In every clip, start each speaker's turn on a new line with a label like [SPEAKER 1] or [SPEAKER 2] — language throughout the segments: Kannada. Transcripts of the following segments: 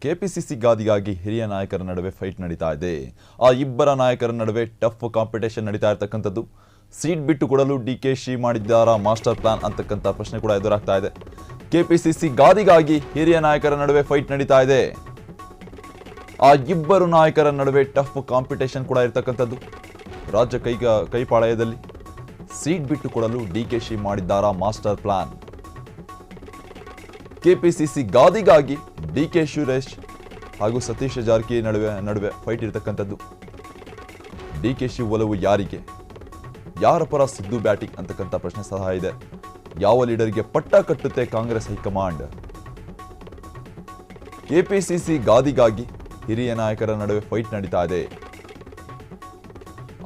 [SPEAKER 1] ಕೆಪಿಸಿಸಿ ಗಾದಿಗಾಗಿ ಹಿರಿಯ ನಾಯಕರ ನಡುವೆ ಫೈಟ್ ನಡೀತಾ ಇದೆ. ಆ ಇಬ್ಬರ ನಾಯಕರ ನಡುವೆ ಟಫ್ ಕಾಂಪಿಟೇಷನ್ ನಡೀತಾ ಇರತಕ್ಕಂಥದ್ದು. ಸೀಟ್ ಬಿಟ್ಟು ಕೊಡಲು ಡಿಕೆಶಿ ಮಾಡಿದ್ದಾರಾ ಮಾಸ್ಟರ್ ಪ್ಲಾನ್ ಅಂತಕ್ಕಂಥ ಪ್ರಶ್ನೆ ಕೂಡ ಎದುರಾಗ್ತಾ ಇದೆ. ಕೆಪಿಸಿಸಿ ಗಾದಿಗಾಗಿ ಹಿರಿಯ ನಾಯಕರ ನಡುವೆ ಫೈಟ್ ನಡೀತಾ ಇದೆ. ಆ ಇಬ್ಬರು ನಾಯಕರ ನಡುವೆ ಟಫ್ ಕಾಂಪಿಟೇಷನ್ ಕೂಡ ಇರತಕ್ಕಂಥದ್ದು. ರಾಜ್ಯ ಕೈಪಾಳಯದಲ್ಲಿ ಸೀಟ್ ಬಿಟ್ಟು ಕೊಡಲು ಡಿಕೆಶಿ ಮಾಡಿದ್ದಾರಾ ಮಾಸ್ಟರ್ ಪ್ಲಾನ್. ಕೆಪಿಸಿಸಿ ಗಾದಿಗಾಗಿ ಡಿಕೆ ಸುರೇಶ್ ಹಾಗೂ ಸತೀಶ್ ಜಾರಕಿಹೊಳಿ ನಡುವೆ ಫೈಟ್ ಇರತಕ್ಕಂಥದ್ದು. ಡಿಕೆಶಿ ಒಲವು ಯಾರಿಗೆ, ಯಾರ ಪರ ಸಿದ್ದು ಬ್ಯಾಟಿಂಗ್ ಅಂತಕ್ಕಂಥ ಪ್ರಶ್ನೆ ಸಹ ಇದೆ. ಯಾವ ಲೀಡರ್ಗೆ ಪಟ್ಟ ಕಟ್ಟುತ್ತೆ ಕಾಂಗ್ರೆಸ್ ಹೈಕಮಾಂಡ್. ಕೆಪಿಸಿಸಿ ಗಾದಿಗಾಗಿ ಹಿರಿಯ ನಾಯಕರ ನಡುವೆ ಫೈಟ್ ನಡೀತಾ ಇದೆ.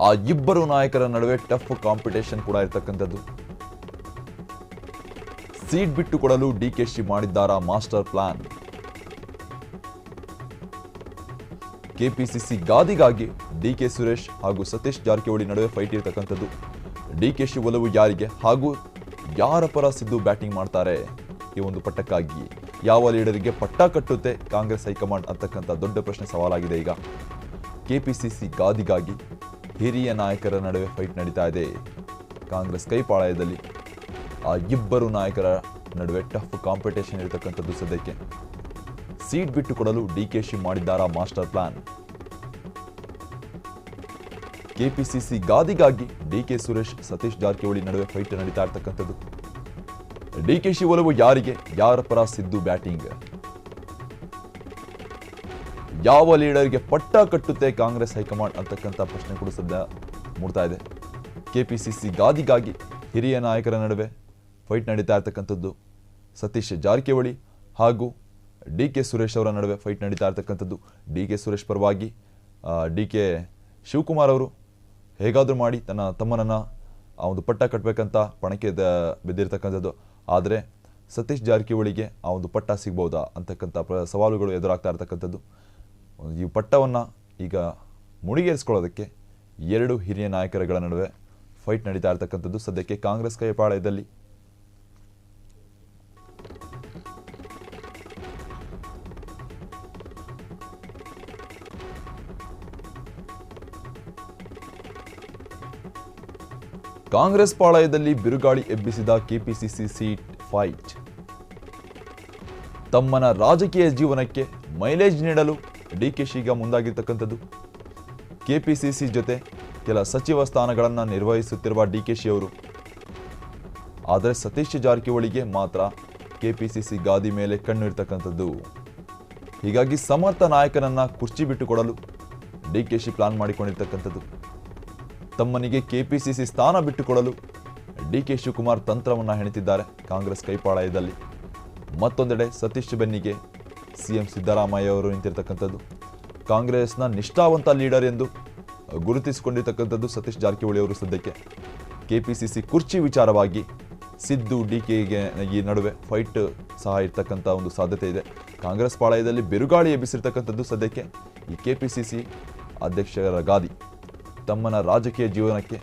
[SPEAKER 1] ಆ ಇಬ್ಬರು ನಾಯಕರ ನಡುವೆ ಟಫ್ ಕಾಂಪಿಟೇಷನ್ ಕೂಡ ಇರತಕ್ಕಂಥದ್ದು. ಸೀಟ್ ಬಿಟ್ಟು ಕೊಡಲು ಡಿಕೆಶಿ ಮಾಡಿದ್ದಾರಾ ಮಾಸ್ಟರ್ ಪ್ಲಾನ್. ಕೆಪಿಸಿಸಿ ಗಾದಿಗಾಗಿ ಡಿಕೆ ಸುರೇಶ್ ಹಾಗೂ ಸತೀಶ್ ಜಾರಕಿಹೊಳಿ ನಡುವೆ ಫೈಟ್ ಇರತಕ್ಕಂಥದ್ದು. ಡಿಕೆಶಿ ಒಲವು ಯಾರಿಗೆ ಹಾಗೂ ಯಾರ ಪರ ಸಿದ್ದು ಬ್ಯಾಟಿಂಗ್ ಮಾಡ್ತಾರೆ ಈ ಒಂದು ಪಟ್ಟಕ್ಕಾಗಿ. ಯಾವ ಲೀಡರ್ಗೆ ಪಟ್ಟ ಕಟ್ಟುತ್ತೆ ಕಾಂಗ್ರೆಸ್ ಹೈಕಮಾಂಡ್ ಅಂತಕ್ಕಂಥ ದೊಡ್ಡ ಪ್ರಶ್ನೆ ಸವಾಲಾಗಿದೆ. ಈಗ ಕೆಪಿಸಿಸಿ ಗಾದಿಗಾಗಿ ಹಿರಿಯ ನಾಯಕರ ನಡುವೆ ಫೈಟ್ ನಡೀತಾ ಇದೆ ಕಾಂಗ್ರೆಸ್ ಕೈಪಾಳಯದಲ್ಲಿ. ಆ ಇಬ್ಬರು ನಾಯಕರ ನಡುವೆ ಟಫ್ ಕಾಂಪಿಟೇಷನ್ ಇರತಕ್ಕಂಥದ್ದು. ಸದ್ಯಕ್ಕೆ ಸೀಟ್ ಬಿಟ್ಟು ಕೊಡಲು ಡಿಕೆಶಿ ಮಾಡಿದ್ದಾರಾ ಮಾಸ್ಟರ್ ಪ್ಲಾನ್. ಕೆಪಿಸಿಸಿ ಗಾದಿಗಾಗಿ ಡಿಕೆ ಸುರೇಶ್ ಸತೀಶ್ ಜಾರಕಿಹೊಳಿ ನಡುವೆ ಫೈಟ್ ನಡೀತಾ ಇರತಕ್ಕಂಥದ್ದು. ಡಿಕೆಶಿ ಒಲವು ಯಾರಿಗೆ, ಯಾರ ಪರ ಸಿದ್ದು ಬ್ಯಾಟಿಂಗ್. ಯಾವ ಲೀಡರ್ಗೆ ಪಟ್ಟ ಕಟ್ಟುತ್ತೆ ಕಾಂಗ್ರೆಸ್ ಹೈಕಮಾಂಡ್ ಅಂತಕ್ಕಂಥ ಪ್ರಶ್ನೆ ಕೂಡ ಸದ್ಯ ಮೂಡ್ತಾ ಇದೆ. ಕೆಪಿಸಿಸಿ ಗಾದಿಗಾಗಿ ಹಿರಿಯ ನಾಯಕರ ನಡುವೆ ಫೈಟ್ ನಡೀತಾ ಇರತಕ್ಕಂಥದ್ದು. ಸತೀಶ್ ಜಾರಕಿಹೊಳಿ ಹಾಗೂ ಡಿಕೆ ಸುರೇಶ್ ಅವರ ನಡುವೆ ಫೈಟ್ ನಡೀತಾ ಇರತಕ್ಕಂಥದ್ದು. ಡಿಕೆ ಸುರೇಶ್ ಪರವಾಗಿ ಡಿಕೆ ಶಿವಕುಮಾರ್ ಅವರು ಹೇಗಾದರೂ ಮಾಡಿ ತನ್ನ ತಮ್ಮನನ್ನು ಆ ಒಂದು ಪಟ್ಟ ಕಟ್ಟಬೇಕಂತ ಪಣಕ್ಕೆ ಬಿದ್ದಿರ್ತಕ್ಕಂಥದ್ದು. ಆದರೆ ಸತೀಶ್ ಜಾರಕಿಹೊಳಿಗೆ ಆ ಒಂದು ಪಟ್ಟ ಸಿಗ್ಬೋದಾ ಅಂತಕ್ಕಂಥ ಸವಾಲುಗಳು ಎದುರಾಗ್ತಾ ಇರತಕ್ಕಂಥದ್ದು. ಈ ಪಟ್ಟವನ್ನು ಈಗ ಮುಡಿಗೇರಿಸ್ಕೊಳ್ಳೋದಕ್ಕೆ ಎರಡು ಹಿರಿಯ ನಾಯಕರುಗಳ ನಡುವೆ ಫೈಟ್ ನಡೀತಾ ಇರತಕ್ಕಂಥದ್ದು. ಸದ್ಯಕ್ಕೆ ಕಾಂಗ್ರೆಸ್ ಕೈಪಾಳಯದಲ್ಲಿ ಕಾಂಗ್ರೆಸ್ ಪಾಳಯದಲ್ಲಿ ಬಿರುಗಾಳಿ ಎಬ್ಬಿಸಿದ ಕೆಪಿಸಿಸಿ ಸೀಟ್ ಫೈಟ್. ತಮ್ಮನ ರಾಜಕೀಯ ಜೀವನಕ್ಕೆ ಮೈಲೇಜ್ ನೀಡಲು ಡಿಕೆಶಿಗ ಮುಂದಾಗಿರ್ತಕ್ಕಂಥದ್ದು. ಕೆಪಿಸಿಸಿ ಜೊತೆ ಕೆಲ ಸಚಿವ ಸ್ಥಾನಗಳನ್ನು ನಿರ್ವಹಿಸುತ್ತಿರುವ ಡಿಕೆಶಿ ಅವರು, ಆದರೆ ಸತೀಶ್ ಜಾರಕಿಹೊಳಿಗೆ ಮಾತ್ರ ಕೆಪಿಸಿಸಿ ಗಾದಿ ಮೇಲೆ ಕಣ್ಣು ಇರ್ತಕ್ಕಂಥದ್ದು. ಹೀಗಾಗಿ ಸಮರ್ಥ ನಾಯಕನನ್ನ ಕುರ್ಚಿ ಬಿಟ್ಟು ಕೊಡಲು ಡಿಕೆಶಿ ಪ್ಲಾನ್ ಮಾಡಿಕೊಂಡಿರ್ತಕ್ಕಂಥದ್ದು. ತಮ್ಮನಿಗೆ ಕೆಪಿಸಿಸಿ ಸ್ಥಾನ ಬಿಟ್ಟುಕೊಡಲು ಡಿಕೆ ಶಿವಕುಮಾರ್ ತಂತ್ರವನ್ನು ಹೆಣೆತಿದ್ದಾರೆ ಕಾಂಗ್ರೆಸ್ ಕೈಪಾಳಯದಲ್ಲಿ. ಮತ್ತೊಂದೆಡೆ ಸತೀಶ್ ಬೆನ್ನಿಗೆ ಸಿಎಂ ಸಿದ್ದರಾಮಯ್ಯ ಅವರು ನಿಂತಿರ್ತಕ್ಕಂಥದ್ದು. ಕಾಂಗ್ರೆಸ್ನ ನಿಷ್ಠಾವಂತ ಲೀಡರ್ ಎಂದು ಗುರುತಿಸಿಕೊಂಡಿರ್ತಕ್ಕಂಥದ್ದು ಸತೀಶ್ ಜಾರಕಿಹೊಳಿ ಅವರು. ಸದ್ಯಕ್ಕೆ ಕೆಪಿಸಿಸಿ ಕುರ್ಚಿ ವಿಚಾರವಾಗಿ ಸಿದ್ದು ಡಿಕೆಗೆ ಈ ನಡುವೆ ಫೈಟ್ ಸಹ ಇರ್ತಕ್ಕಂಥ ಒಂದು ಸಾಧ್ಯತೆ ಇದೆ. ಕಾಂಗ್ರೆಸ್ ಪಾಳಯದಲ್ಲಿ ಬಿರುಗಾಳಿ ಎಬ್ಬಿಸಿರ್ತಕ್ಕಂಥದ್ದು. ಸದ್ಯಕ್ಕೆ ಈ ಕೆಪಿಸಿಸಿ ಅಧ್ಯಕ್ಷರ ಗಾದಿ ತಮ್ಮನ ರಾಜಕೀಯ ಜೀವನಕ್ಕೆ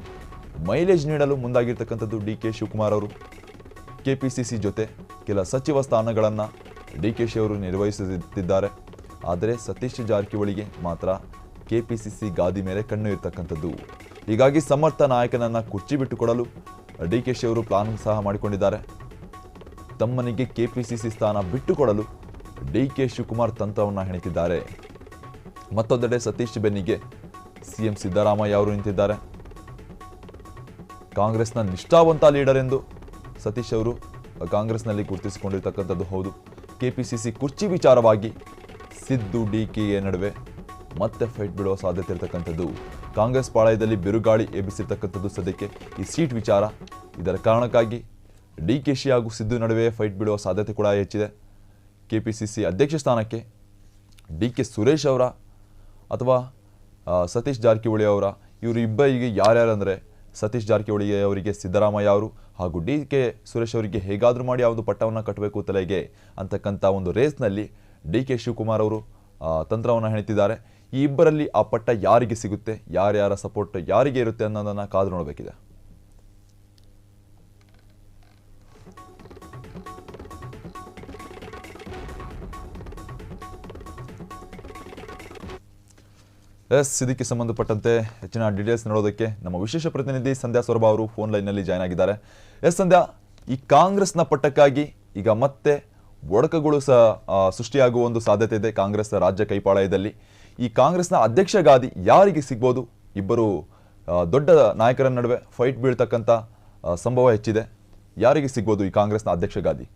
[SPEAKER 1] ಮೈಲೇಜ್ ನೀಡಲು ಮುಂದಾಗಿರ್ತಕ್ಕಂಥದ್ದು ಡಿಕೆ ಶಿವಕುಮಾರ್ ಅವರು. ಕೆಪಿಸಿಸಿ ಜೊತೆ ಕೆಲ ಸಚಿವ ಸ್ಥಾನಗಳನ್ನು ಡಿಕೆಶಿ ಅವರು ನಿರ್ವಹಿಸುತ್ತಿದ್ದಾರೆ. ಆದರೆ ಸತೀಶ್ ಜಾರಕಿಹೊಳಿಗೆ ಮಾತ್ರ ಕೆಪಿಸಿಸಿ ಗಾದಿ ಮೇಲೆ ಕಣ್ಣು ಇರ್ತಕ್ಕಂಥದ್ದು. ಹೀಗಾಗಿ ಸಮರ್ಥ ನಾಯಕನನ್ನು ಕುರ್ಚಿ ಬಿಟ್ಟುಕೊಡಲು ಡಿಕೆಶಿ ಅವರು ಪ್ಲಾನ್ ಸಹ ಮಾಡಿಕೊಂಡಿದ್ದಾರೆ. ತಮ್ಮನಿಗೆ ಕೆಪಿಸಿಸಿ ಸ್ಥಾನ ಬಿಟ್ಟುಕೊಡಲು ಡಿಕೆ ಶಿವಕುಮಾರ್ ತಂತ್ರವನ್ನು ಹೆಣೆತಿದ್ದಾರೆ. ಮತ್ತೊಂದೆಡೆ ಸತೀಶ್ ಬೆನ್ನಿಗೆ ಸಿಎಂ ಸಿದ್ದರಾಮಯ್ಯ ಅವರು ನಿಂತಿದ್ದಾರೆ. ಕಾಂಗ್ರೆಸ್ನ ನಿಷ್ಠಾವಂತ ಲೀಡರ್ ಎಂದು ಸತೀಶ್ ಅವರು ಕಾಂಗ್ರೆಸ್ನಲ್ಲಿ ಗುರುತಿಸಿಕೊಂಡಿರ್ತಕ್ಕಂಥದ್ದು ಹೌದು. ಕೆಪಿಸಿಸಿ ಕುರ್ಚಿ ವಿಚಾರವಾಗಿ ಸಿದ್ದು ಡಿಕೆ ನಡುವೆ ಮತ್ತೆ ಫೈಟ್ ಬಿಡುವ ಸಾಧ್ಯತೆ ಇರತಕ್ಕಂಥದ್ದು. ಕಾಂಗ್ರೆಸ್ ಪಾಳಯದಲ್ಲಿ ಬಿರುಗಾಳಿ ಎಬ್ಬಿಸಿರ್ತಕ್ಕಂಥದ್ದು ಸದ್ಯಕ್ಕೆ ಈ ಸೀಟ್ ವಿಚಾರ. ಇದರ ಕಾರಣಕ್ಕಾಗಿ ಡಿಕೆಶಿ ಹಾಗೂ ಸಿದ್ದು ನಡುವೆ ಫೈಟ್ ಬಿಡುವ ಸಾಧ್ಯತೆ ಕೂಡ ಹೆಚ್ಚಿದೆ. ಕೆಪಿಸಿಸಿ ಅಧ್ಯಕ್ಷ ಸ್ಥಾನಕ್ಕೆ ಡಿಕೆ ಸುರೇಶ್ ಅವರ ಅಥವಾ ಸತೀಶ್ ಜಾರಕಿಹೊಳಿ ಅವರ, ಇವರು ಇಬ್ಬರಿಗೆ ಯಾರ್ಯಾರಂದರೆ ಸತೀಶ್ ಜಾರಕಿಹೊಳಿ ಅವರಿಗೆ ಸಿದ್ದರಾಮಯ್ಯ ಅವರು ಹಾಗೂ ಡಿಕೆ ಸುರೇಶ್ ಅವರಿಗೆ ಹೇಗಾದರೂ ಮಾಡಿ ಯಾವುದು ಪಟ್ಟವನ್ನು ಕಟ್ಟಬೇಕು ತಲೆಗೆ ಅಂತಕ್ಕಂಥ ಒಂದು ರೇಸ್ನಲ್ಲಿ ಡಿಕೆ ಶಿವಕುಮಾರ್ ಅವರು ತಂತ್ರವನ್ನು ಹೆಣೆತಿದ್ದಾರೆ. ಈ ಇಬ್ಬರಲ್ಲಿ ಆ ಪಟ್ಟ ಯಾರಿಗೆ ಸಿಗುತ್ತೆ, ಯಾರ್ಯಾರ ಸಪೋರ್ಟ್ ಯಾರಿಗೆ ಇರುತ್ತೆ ಅನ್ನೋದನ್ನು ಕಾದು ನೋಡಬೇಕಿದೆ. ಎಸ್, ಇದಕ್ಕೆ ಸಂಬಂಧಪಟ್ಟಂತೆ ಹೆಚ್ಚಿನ ಡೀಟೇಲ್ಸ್ ನೋಡೋದಕ್ಕೆ ನಮ್ಮ ವಿಶೇಷ ಪ್ರತಿನಿಧಿ ಸಂಧ್ಯಾ ಸೊರಬ ಅವರು ಫೋನ್ ಲೈನ್ನಲ್ಲಿ ಜಾಯ್ನ್ ಆಗಿದ್ದಾರೆ. ಎಸ್ ಸಂಧ್ಯಾ, ಈ ಕಾಂಗ್ರೆಸ್ನ ಪಟ್ಟಕ್ಕಾಗಿ ಈಗ ಮತ್ತೆ ಒಡಕುಗಳು ಸೃಷ್ಟಿಯಾಗುವ ಒಂದು ಸಾಧ್ಯತೆ ಇದೆ ಕಾಂಗ್ರೆಸ್ ರಾಜ್ಯ ಕೈಪಾಳಯದಲ್ಲಿ. ಈ ಕಾಂಗ್ರೆಸ್ನ ಅಧ್ಯಕ್ಷ ಗಾದಿ ಯಾರಿಗೆ ಸಿಗ್ಬೋದು? ಇಬ್ಬರು ದೊಡ್ಡ ನಾಯಕರ ನಡುವೆ ಫೈಟ್ ಬೀಳ್ತಕ್ಕಂಥ ಸಂಭವ ಹೆಚ್ಚಿದೆ. ಯಾರಿಗೆ ಸಿಗ್ಬೋದು ಈ ಕಾಂಗ್ರೆಸ್ನ ಅಧ್ಯಕ್ಷ ಗಾದಿ?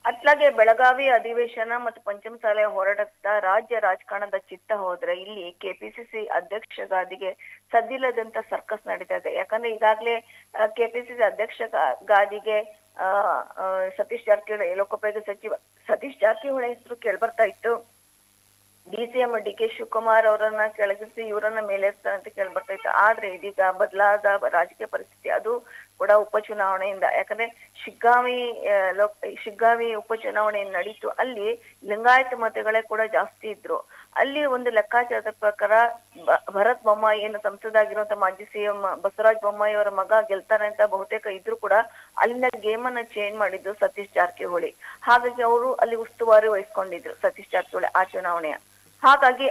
[SPEAKER 2] ಅತ್ಲಾಗೆ ಬೆಳಗಾವಿ ಅಧಿವೇಶನ ಮತ್ತು ಪಂಚಮಸಾಲೆ ಹೋರಾಟದ ರಾಜ್ಯ ರಾಜಕಾರಣದ ಚಿತ್ತ ಹೋದ್ರೆ ಇಲ್ಲಿ ಕೆಪಿಸಿಸಿ ಅಧ್ಯಕ್ಷ ಗಾದಿಗೆ ಸದ್ದಿಲ್ಲದಂತ ಸರ್ಕಸ್ ನಡೀತಾ ಇದೆ. ಯಾಕಂದ್ರೆ ಈಗಾಗ್ಲೇ ಕೆಪಿಸಿಸಿ ಅಧ್ಯಕ್ಷ ಗಾದಿಗೆ ಸತೀಶ್ ಜಾರಕಿಹೊಳಿ, ಲೋಕೋಪಯೋಗಿ ಸಚಿವ ಸತೀಶ್ ಜಾರಕಿಹೊಳಿ ಹೆಸರು ಕೇಳ್ಬರ್ತಾ ಇತ್ತು. ಡಿಸಿಎಂ ಡಿ.ಕೆ. ಶಿವಕುಮಾರ್ ಅವರನ್ನ ಕೆಳಗಿಸಿ ಇವರನ್ನ ಮೇಲೇರ್ತಾರೆ ಅಂತ ಕೇಳ್ಬರ್ತಾ ಇತ್ತು. ಆದ್ರೆ ಇದೀಗ ಬದಲಾದ ರಾಜಕೀಯ ಪರಿಸ್ಥಿತಿ, ಅದು ಕೂಡ ಉಪಚುನಾವಣೆಯಿಂದ. ಯಾಕಂದ್ರೆ ಶಿಗ್ಗಾವಿ ಉಪಚುನಾವಣೆ ನಡೀತು. ಅಲ್ಲಿ ಲಿಂಗಾಯತ ಮತಗಳೇ ಕೂಡ ಜಾಸ್ತಿ ಇದ್ರು. ಅಲ್ಲಿ ಒಂದು ಲೆಕ್ಕಾಚಾರದ ಪ್ರಕಾರ ಭರತ್ ಬೊಮ್ಮಾಯಿ ಏನು ಸಂಸದಾಗಿರುವಂತ ಮಾಜಿ ಸಿಎಂ ಬಸವರಾಜ ಬೊಮ್ಮಾಯಿ ಅವರ ಮಗ ಗೆಲ್ತಾರೆ ಅಂತ ಬಹುತೇಕ ಇದ್ರು ಕೂಡ ಅಲ್ಲಿನ ಗೇಮ್ ಅನ್ನ ಚೇಂಜ್ ಮಾಡಿದ್ದು ಸತೀಶ್ ಜಾರಕಿಹೊಳಿ. ಹಾಗಾಗಿ ಅವರು ಅಲ್ಲಿ ಉಸ್ತುವಾರಿ ವಹಿಸ್ಕೊಂಡಿದ್ರು ಸತೀಶ್ ಜಾರಕಿಹೊಳಿ ಆ ಚುನಾವಣೆಯ. ಹಾಗಾಗಿ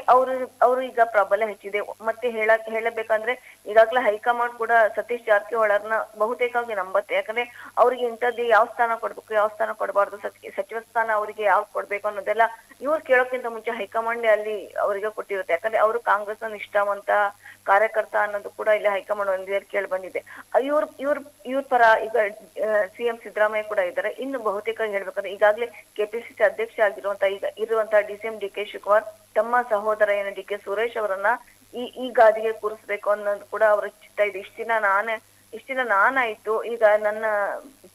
[SPEAKER 2] ಅವರು ಈಗ ಪ್ರಬಲ ಹೆಚ್ಚಿದೆ. ಮತ್ತೆ ಹೇಳಬೇಕಂದ್ರೆ ಈಗಾಗಲೇ ಹೈಕಮಾಂಡ್ ಕೂಡ ಸತೀಶ್ ಜಾರಕಿಹೊಳಿಯವ್ರನ್ನ ಬಹುತೇಕವಾಗಿ ನಂಬತ್ತೆ. ಯಾಕಂದ್ರೆ ಅವ್ರಿಗೆ ಇಂಥದ್ದು ಯಾವ ಸ್ಥಾನ ಕೊಡ್ಬೇಕು, ಯಾವ ಸ್ಥಾನ ಕೊಡಬಾರ್ದು, ಸಚಿವ ಸ್ಥಾನ ಅವರಿಗೆ ಯಾವ್ದು ಕೊಡ್ಬೇಕು ಅನ್ನೋದೆಲ್ಲ ಇವ್ರು ಕೇಳೋಕ್ಕಿಂತ ಮುಂಚೆ ಹೈಕಮಾಂಡ್ ಅಲ್ಲಿ ಅವರಿಗೆ ಕೊಟ್ಟಿರುತ್ತೆ. ಯಾಕಂದ್ರೆ ಅವರು ಕಾಂಗ್ರೆಸ್ ನಿಷ್ಠಾವಂತ ಕಾರ್ಯಕರ್ತ ಅನ್ನೋದು ಕೂಡ ಇಲ್ಲಿ ಹೈಕಮಾಂಡ್ ಒಂದಿಯರ್ ಕೇಳಿ ಬಂದಿದೆ. ಇವ್ರ ಪರ ಈಗ ಸಿಎಂ ಸಿದ್ದರಾಮಯ್ಯ ಕೂಡ ಇದ್ದಾರೆ. ಇನ್ನು ಬಹುತೇಕ ಹೇಳ್ಬೇಕಂದ್ರೆ ಈಗಾಗಲೇ ಕೆಪಿಸಿಸಿ ಅಧ್ಯಕ್ಷ ಆಗಿರುವಂತ ಈಗ ಇರುವಂತಹ ಡಿಸಿಎಂ ಡಿ.ಕೆ. ಶಿವಕುಮಾರ್ ತಮ್ಮ ಸಹೋದರ ಏನು ಡಿ.ಕೆ. ಸುರೇಶ್ ಅವರನ್ನ ಈ ಗಾದಿಗೆ ಕೂರಿಸ್ಬೇಕು ಅನ್ನೋದು ಕೂಡ ಅವರ ಚಿತ್ತ ಇದೆ. ಇಷ್ಟ ದಿನ ನಾನಾಯ್ತು, ಈಗ ನನ್ನ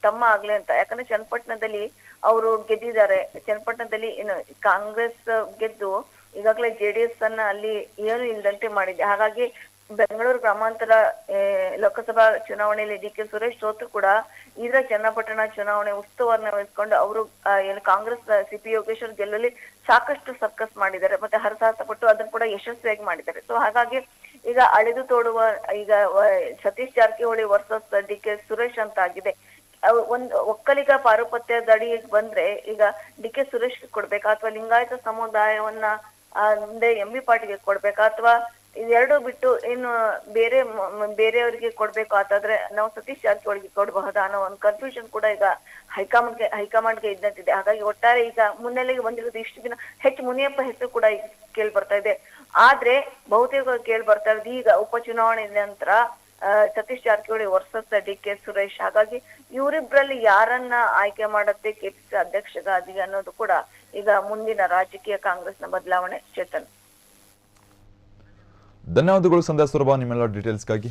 [SPEAKER 2] ತಮ್ಮ ಆಗ್ಲಿ ಅಂತ. ಯಾಕಂದ್ರೆ ಚನ್ನಪಟ್ಟಣದಲ್ಲಿ ಅವರು ಗೆದ್ದಿದ್ದಾರೆ. ಚನ್ನಪಟ್ಟಣದಲ್ಲಿ ಏನು ಕಾಂಗ್ರೆಸ್ ಗೆದ್ದು ಈಗಾಗಲೇ ಜೆಡಿಎಸ್ ಅನ್ನ ಅಲ್ಲಿ ಏನು ಇಲ್ಲದಂತೆ ಮಾಡಿದೆ. ಹಾಗಾಗಿ ಬೆಂಗಳೂರು ಗ್ರಾಮಾಂತರ ಲೋಕಸಭಾ ಚುನಾವಣೆಯಲ್ಲಿ ಡಿ.ಕೆ. ಸುರೇಶ್ ಸೋತು ಕೂಡ ಇದರ ಚನ್ನಪಟ್ಟಣ ಚುನಾವಣೆ ಉಸ್ತುವಾರನ್ನ ವಹಿಸ್ಕೊಂಡು ಅವರು ಏನು ಕಾಂಗ್ರೆಸ್ ಸಿ.ಪಿ. ಯೋಗೇಶ್ವರ್ ಗೆಲ್ಲಲ್ಲಿ ಸಾಕಷ್ಟು ಸರ್ಕಸ್ ಮಾಡಿದ್ದಾರೆ, ಮತ್ತೆ ಹರಸಾಹಸ ಪಟ್ಟು ಅದನ್ನು ಕೂಡ ಯಶಸ್ವಿಯಾಗಿ ಮಾಡಿದ್ದಾರೆ. ಸೊ ಹಾಗಾಗಿ ಈಗ ಅಳೆದು ತೋಡುವ ಈಗ ಸತೀಶ್ ಜಾರಕಿಹೊಳಿ ವರ್ಸಸ್ ಡಿ.ಕೆ. ಸುರೇಶ್ ಅಂತ ಆಗಿದೆ. ಒಂದು ಒಕ್ಕಲಿಗ ಪಾರುಪತ್ಯದಡಿ ಬಂದ್ರೆ ಈಗ ಡಿ.ಕೆ. ಸುರೇಶ್ ಕೊಡ್ಬೇಕಾ ಅಥವಾ ಲಿಂಗಾಯತ ಸಮುದಾಯವನ್ನ ಎಂ.ಬಿ. ಪಾಟೀಲ್ಗೆ ಕೊಡ್ಬೇಕಾ ಅಥವಾ ಇದೆರಡು ಬಿಟ್ಟು ಇನ್ನು ಬೇರೆಯವರಿಗೆ ಕೊಡ್ಬೇಕು ಅಂತಾದ್ರೆ ನಾವು ಸತೀಶ್ ಜಾರಕಿಹೊಳಿಗೆ ಕೊಡಬಹುದಾ ಅನ್ನೋ ಒಂದು ಕನ್ಫ್ಯೂಷನ್ ಕೂಡ ಈಗ ಹೈಕಮಾಂಡ್ಗೆ ಇದ್ದಂತಿದೆ. ಹಾಗಾಗಿ ಒಟ್ಟಾರೆ ಈಗ ಮುನ್ನೆಲೆಗೆ ಬಂದಿರೋದು ಇಷ್ಟು ದಿನ ಮುನಿಯಪ್ಪ ಹೆಸರು ಕೂಡ ಈಗ ಕೇಳಿ ಬರ್ತಾ ಇದೆ. ಆದ್ರೆ ಬಹುತೇಕ ಕೇಳಿ ಬರ್ತಾ ಇರೋದು ಈಗ ಉಪಚುನಾವಣೆ ನಂತರ ಸತೀಶ್ ಜಾರಕಿಹೊಳಿ ವರ್ಸಸ್ ಡಿ.ಕೆ. ಸುರೇಶ್. ಹಾಗಾಗಿ ಇವರಿಬ್ರಲ್ಲಿ ಯಾರನ್ನ ಆಯ್ಕೆ ಮಾಡುತ್ತೆ ಕೆಪಿಸಿಸಿ ಅಧ್ಯಕ್ಷ ಗಾದಿಗೆ ಅನ್ನೋದು ಕೂಡ ಈಗ ಮುಂದಿನ ರಾಜಕೀಯ ಕಾಂಗ್ರೆಸ್ನ ಬದಲಾವಣೆ. ಚೇತನ್,
[SPEAKER 1] ಧನ್ಯವಾದಗಳು ಸಂಧ್ಯಾ ಸೊರಬ ನಿಮ್ಮೆಲ್ಲ ಡೀಟೇಲ್ಸ್ಗಾಗಿ.